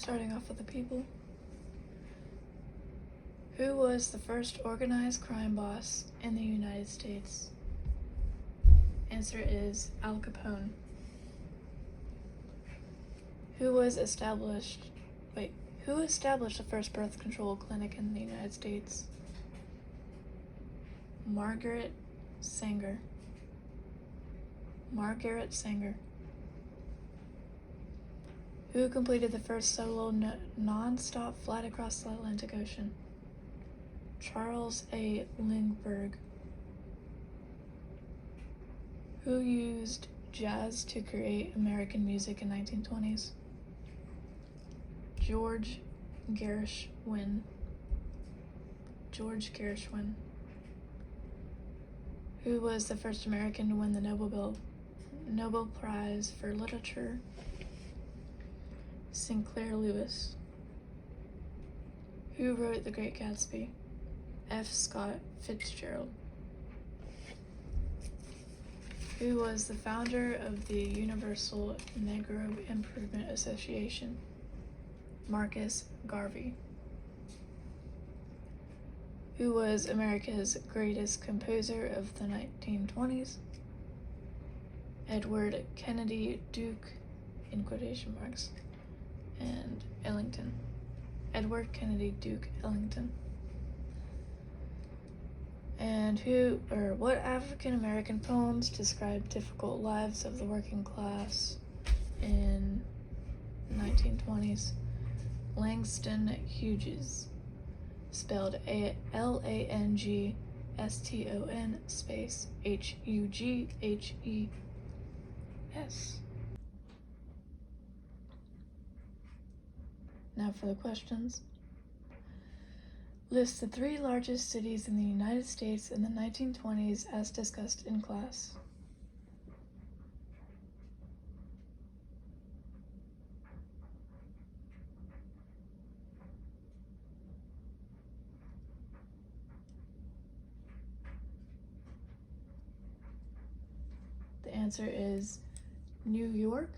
Starting off with the people. Who was the first organized crime boss in the United States? Answer is Al Capone. Who established the first birth control clinic in the United States? Margaret Sanger. Who completed the first solo non-stop flight across the Atlantic Ocean? Charles A. Lindbergh. Who used jazz to create American music in 1920s? George Gershwin. Who was the first American to win the Nobel Prize for Literature? Sinclair Lewis. Who wrote The Great Gatsby? F. Scott Fitzgerald. Who was the founder of the Universal Negro Improvement Association? Marcus Garvey. Who was America's greatest composer of the 1920s? Edward Kennedy Duke, in quotation marks, and Ellington. Edward Kennedy Duke Ellington. And what African American poems describe difficult lives of the working class in 1920s? Langston Hughes, spelled Langston space Hughes. Now for the questions. List the 3 largest cities in the United States in the 1920s as discussed in class. The answer is New York,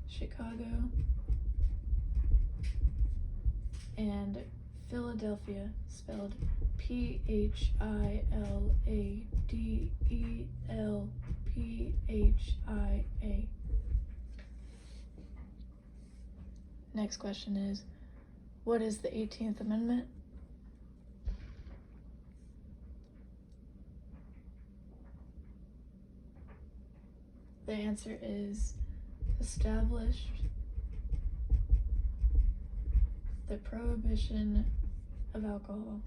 Chicago, and Philadelphia, spelled Philadelphia. Next question is, what is the 18th Amendment? The answer is established the prohibition of alcohol.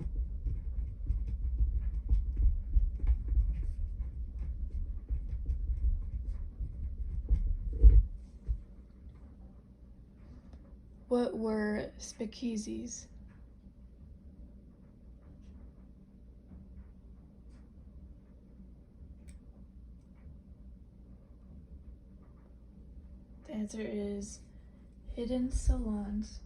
What were speakeasies? The answer is hidden salons.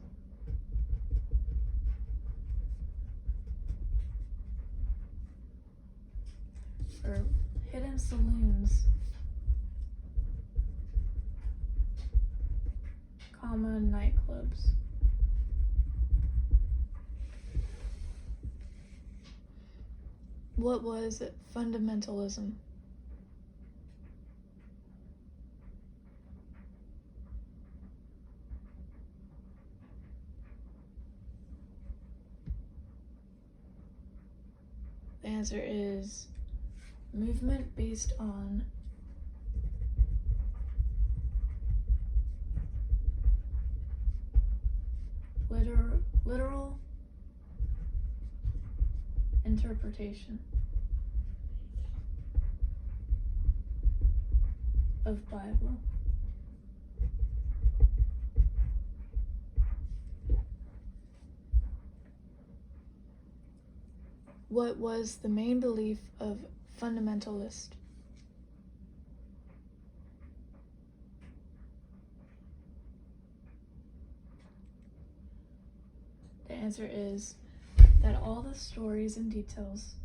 Or hidden saloons, nightclubs. What was fundamentalism? The answer is movement based on literal interpretation of Bible. What was the main belief of fundamentalist? The answer is that all the stories and details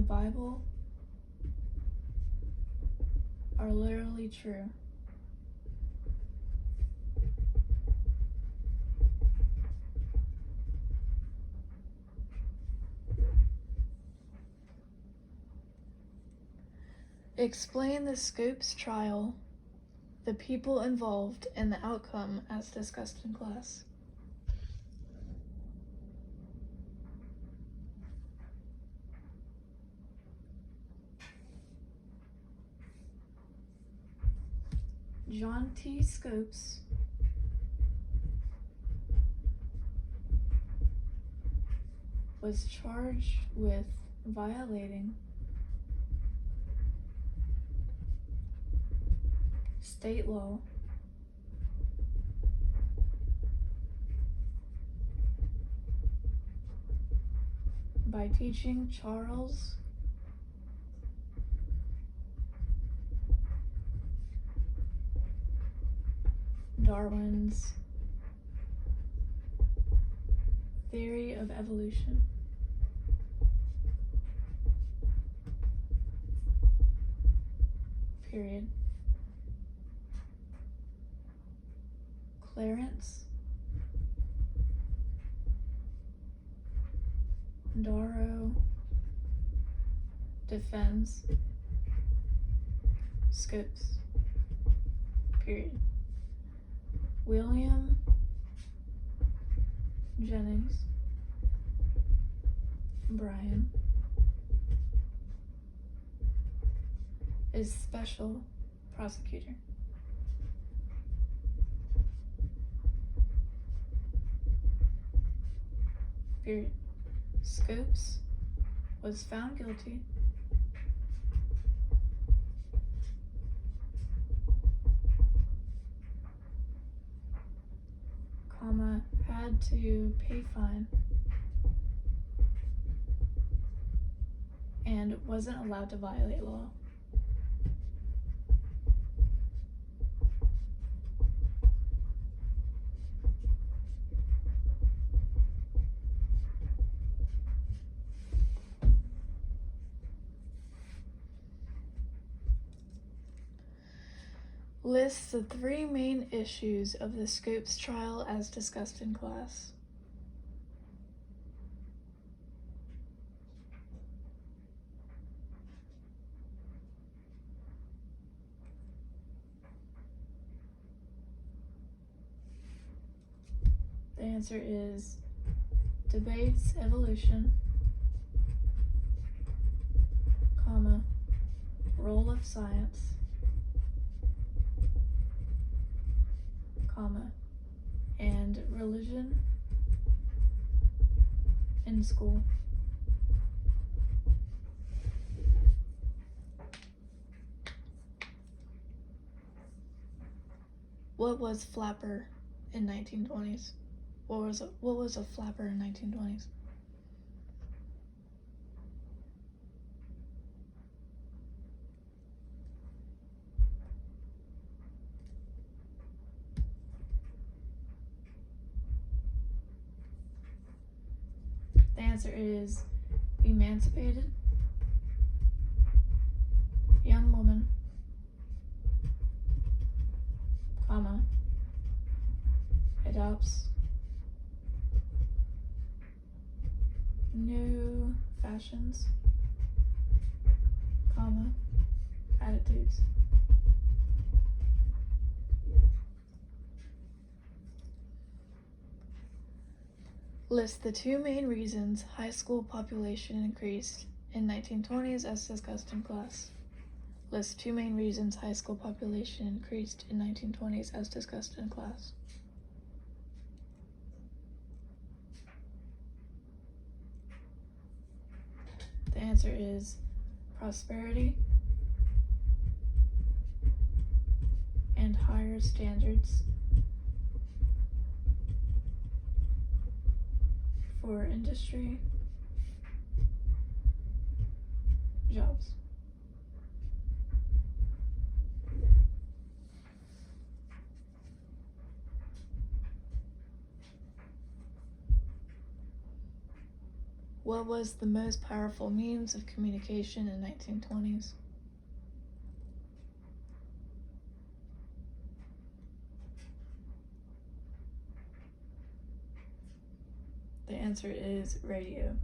the Bible are literally true. Explain the Scopes trial, the people involved, and the outcome as discussed in class. John T. Scopes was charged with violating state law by teaching Charles Darwin's theory of evolution. Period. Clarence Darrow defends Scopes. Period. William Jennings Bryan is special prosecutor. Period. Scopes was found guilty had to pay fine and wasn't allowed to violate law. Lists the three main issues of the Scopes trial as discussed in class. The answer is debates evolution, comma, role of science, comma, and religion in school. What was flapper in 1920s? What was a flapper in 1920s? The answer is emancipated young woman, comma, adopts new fashions, comma, attitudes. List the two main reasons high school population increased in 1920s as discussed in class. List two main reasons high school population increased in 1920s as discussed in class. The answer is prosperity and higher standards for industry jobs. What was the most powerful means of communication in 1920s? The answer is radio.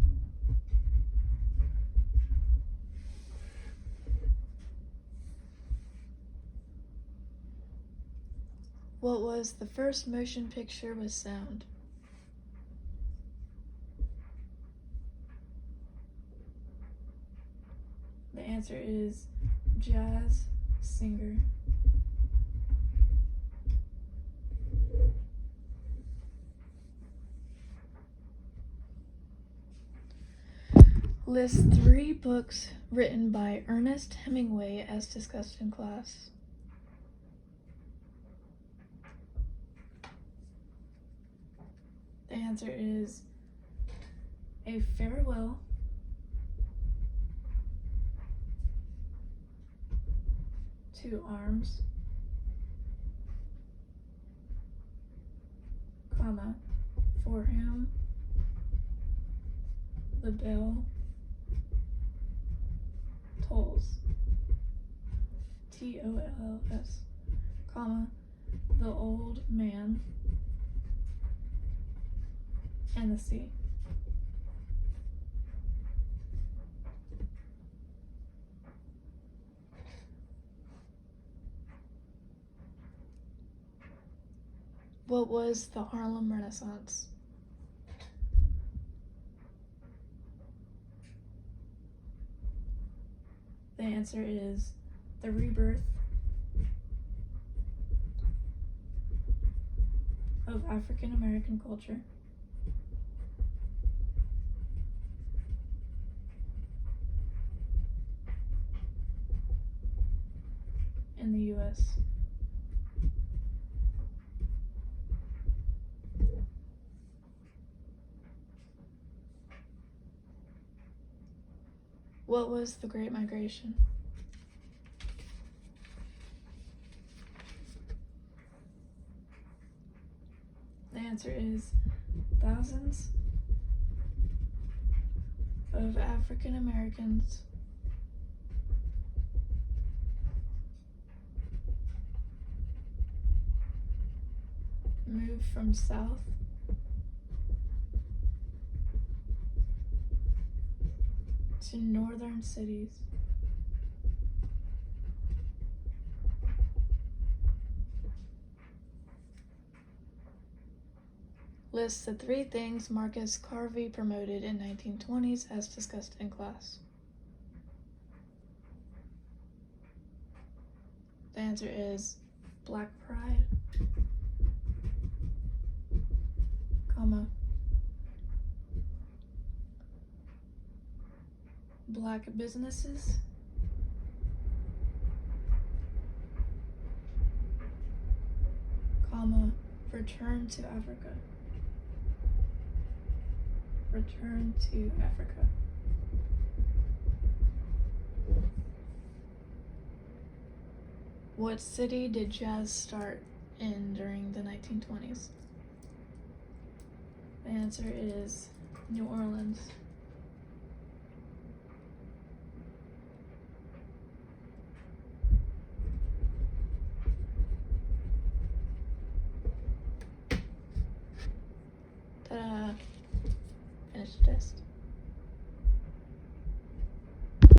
What was the first motion picture with sound? The answer is Jazz Singer. List 3 books written by Ernest Hemingway as discussed in class. The answer is A Farewell, Two Arms, comma, For Whom the Bell Tolls, T-O-L-L-S, comma, The Old Man and the Sea. What was the Harlem Renaissance? The answer is the rebirth of African American culture in the U.S. What was the Great Migration? The answer is thousands of African Americans moved from South to northern cities. List the 3 things Marcus Garvey promoted in 1920s as discussed in class. The answer is Black Pride, comma, Black businesses, comma, return to Africa. Return to Africa. What city did jazz start in during the 1920s? The answer is New Orleans. Ta-da! Finished the test.